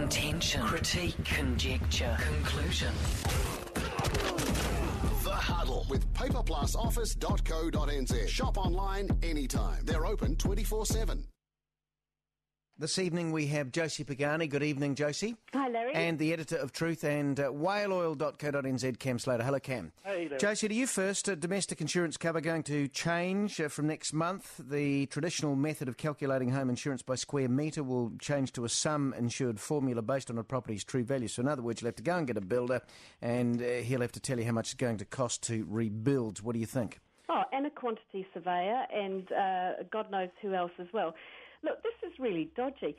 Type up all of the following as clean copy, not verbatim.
Contention. Critique. Conjecture. Conclusion. The Huddle with paperplusoffice.co.nz. Shop online anytime. They're open 24/7. This evening we have Josie Pagani. Good evening, Josie. Hi, Larry. And the editor of Truth and whaleoil.co.nz, Cam Slater. Hello, Cam. Hey, Larry. Josie, to you first. Domestic insurance cover going to change from next month. The traditional method of calculating home insurance by square metre will change to a sum insured formula based on a property's true value. So in other words, you'll have to go and get a builder and he'll have to tell you how much it's going to cost to rebuild. What do you think? Oh, and a quantity surveyor and God knows who else as well. Look, this is really dodgy.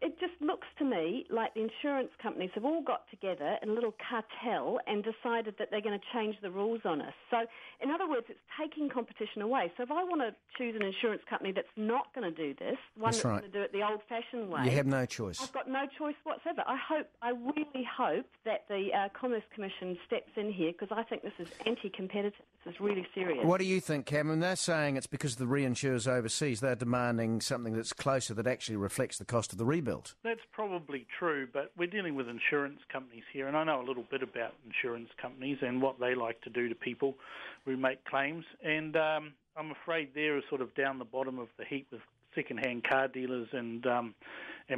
It just looks to me like the insurance companies have all got together in a little cartel and decided that they're going to change the rules on us. So, in other words, it's taking competition away. So if I want to choose an insurance company that's not going to do this, one that's going to do it the old-fashioned way... You have no choice. I've got no choice whatsoever. I really hope that the Commerce Commission steps in here because I think this is anti-competitive. This is really serious. What do you think, Cameron? They're saying it's because of the reinsurers overseas. They're demanding something that's closer that actually reflects the cost of the rebuild. That's probably true, but we're dealing with insurance companies here, and I know a little bit about insurance companies and what they like to do to people who make claims, and I'm afraid they're sort of down the bottom of the heap with second-hand car dealers and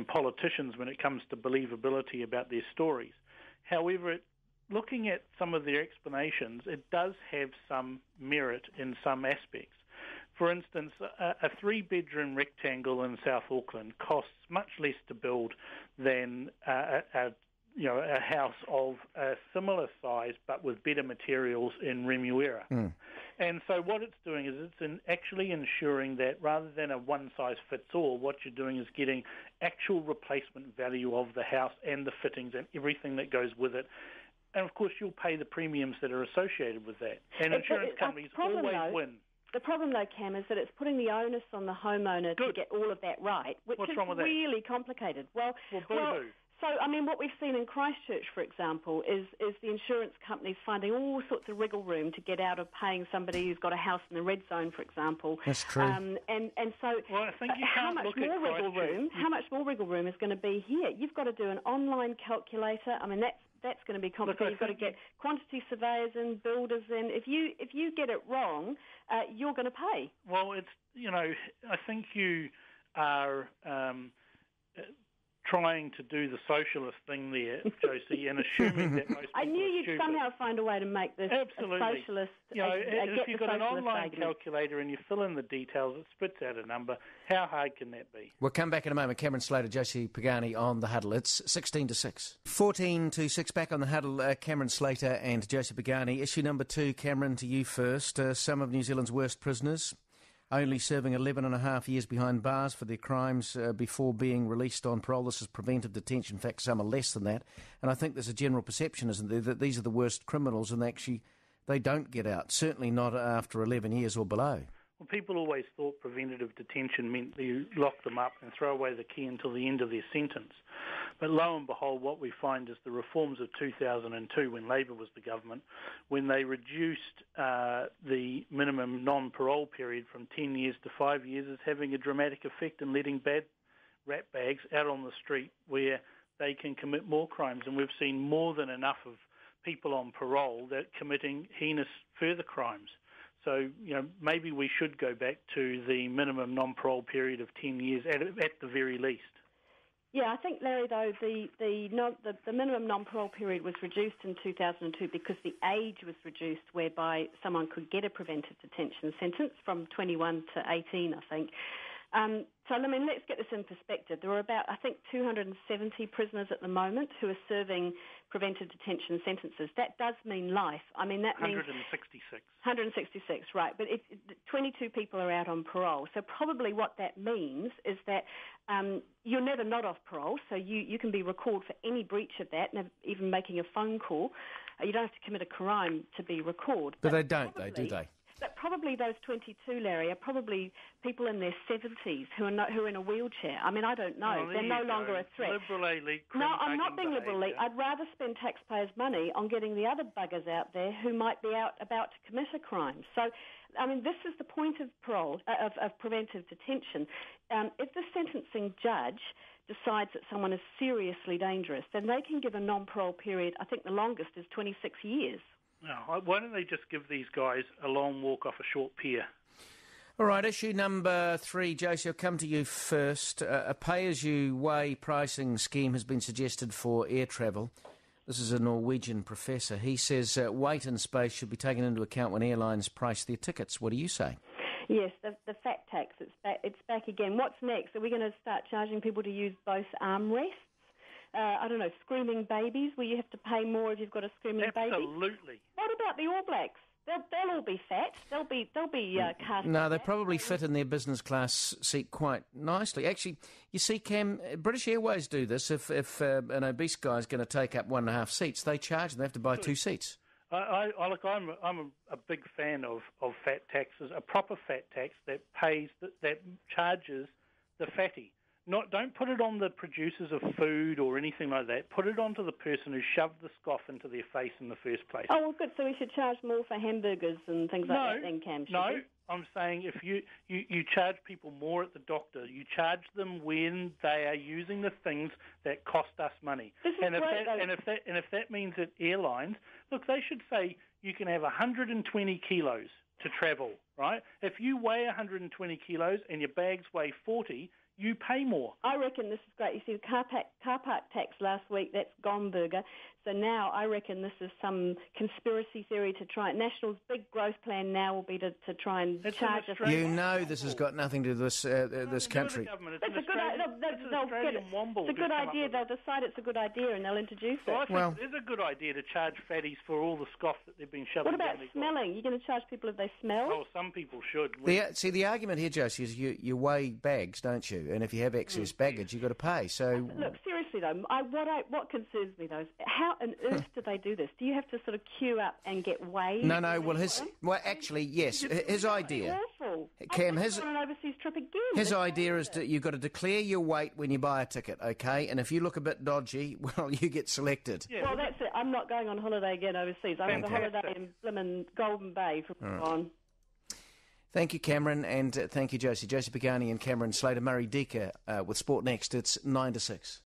politicians when it comes to believability about their stories. However, looking at some of their explanations, it does have some merit in some aspects. For instance, a three-bedroom rectangle in South Auckland costs much less to build than a house of a similar size but with better materials in Remuera. And so what it's doing is it's actually ensuring that rather than a one-size-fits-all, what you're doing is getting actual replacement value of the house and the fittings and everything that goes with it. And, of course, you'll pay the premiums that are associated with that. And insurance companies always win. The problem, though, Cam, is that it's putting the onus on the homeowner to get all of that right, which is really complicated. Well, boo-hoo. So, I mean, what we've seen in Christchurch, for example, is the insurance companies finding all sorts of wriggle room to get out of paying somebody who's got a house in the red zone, for example. That's true. And so, I think you how much more wriggle room is going to be here? You've got to do an online calculator. I mean, that's going to be complicated. You've got to get quantity surveyors in, builders in. If you get it wrong, you're going to pay. Well, I think you are trying to do the socialist thing there, Josie, and assuming that most people I knew you'd stupid. somehow find a way to make this Absolutely. A socialist. If you've got an online calculator and you fill in the details, it spits out a number. How hard can that be? We'll come back in a moment. Cameron Slater, Josie Pagani on The Huddle. It's 16 to 6. 14 to 6 back on The Huddle. Cameron Slater and Josie Pagani. Issue number 2, Cameron, to you first. Some of New Zealand's worst prisoners only serving 11 and a half years behind bars for their crimes before being released on parole. This is preventive detention. In fact, some are less than that. And I think there's a general perception, isn't there, that these are the worst criminals and actually they don't get out, certainly not after 11 years or below. Well, people always thought preventative detention meant that you lock them up and throw away the key until the end of their sentence. But lo and behold, what we find is the reforms of 2002, when Labour was the government, when they reduced the minimum non-parole period from 10 years to 5 years, is having a dramatic effect in letting bad rat bags out on the street where they can commit more crimes. And we've seen more than enough of people on parole that are committing heinous further crimes. So, maybe we should go back to the minimum non-parole period of 10 years at the very least. Yeah, I think, Larry, though, the minimum non-parole period was reduced in 2002 because the age was reduced whereby someone could get a preventive detention sentence from 21 to 18, I think. So, I mean, let's get this in perspective. There are about, I think, 270 prisoners at the moment who are serving preventive detention sentences. That does mean life. I mean, that means... 166. 166, right. But 22 people are out on parole. So probably what that means is that you're never not off parole, so you can be recalled for any breach of that, even making a phone call. You don't have to commit a crime to be recalled. But they don't, though, do they? But probably those 22, Larry, are probably people in their 70s who are in a wheelchair. I mean, I don't know. Oh, They're no longer a threat. Liberal elite. No, I'm not being liberal elite. I'd rather spend taxpayers' money on getting the other buggers out there who might be about to commit a crime. So, I mean, this is the point of parole, of preventive detention. If the sentencing judge decides that someone is seriously dangerous, then they can give a non-parole period. I think the longest is 26 years. No, why don't they just give these guys a long walk off a short pier? All right, issue number 3, Josie, I'll come to you first. A pay-as-you-weigh pricing scheme has been suggested for air travel. This is a Norwegian professor. He says weight and space should be taken into account when airlines price their tickets. What do you say? Yes, the fat tax, it's back again. What's next? Are we going to start charging people to use both armrests? I don't know, screaming babies, where you have to pay more if you've got a screaming baby? Absolutely. What about the All Blacks? They'll all be fat. They'll be cast. No, they probably fit in their business class seat quite nicely. Actually, you see, Cam, British Airways do this. If an obese guy is going to take up 1.5 seats, they charge them. They have to buy 2 seats. I'm a big fan of fat taxes, a proper fat tax that charges the fatty. Don't put it on the producers of food or anything like that. Put it onto the person who shoved the scoff into their face in the first place. Oh, well, good. So we should charge more for hamburgers and things like that then, Cam? No, I'm saying if you charge people more at the doctor, you charge them when they are using the things that cost us money. If that means that airlines, look, they should say you can have 120 kilos to travel, right? If you weigh 120 kilos and your bags weigh 40, you pay more. I reckon this is great. You see, the car park tax last week, that's Gomburger. So now I reckon this is some conspiracy theory to try. National's big growth plan now will be to try and charge us. You know this has got nothing to do with this country. It's a good idea. They'll decide it's a good idea and they'll introduce it. Well, I think it is a good idea to charge fatties for all the scoff that they've been shoving down their What about smelling? You're going to charge people if they smell? Oh, some people should. See, the argument here, Josie, is you weigh bags, don't you? And if you have excess baggage, you've got to pay. So look, seriously though, what concerns me though is how on earth do they do this? Do you have to sort of queue up and get weighed? No. Well, actually, yes. His idea, Cam, his on an overseas trip again. His idea is that you've got to declare your weight when you buy a ticket, okay? And if you look a bit dodgy, well, you get selected. Yeah, well, that's it. I'm not going on holiday again overseas. I have a holiday in Blimmin' Golden Bay from on. Thank you, Cameron, and thank you, Josie. Josie Pagani and Cameron Slater. Murray Deaker with Sport Next. It's 9 to 6.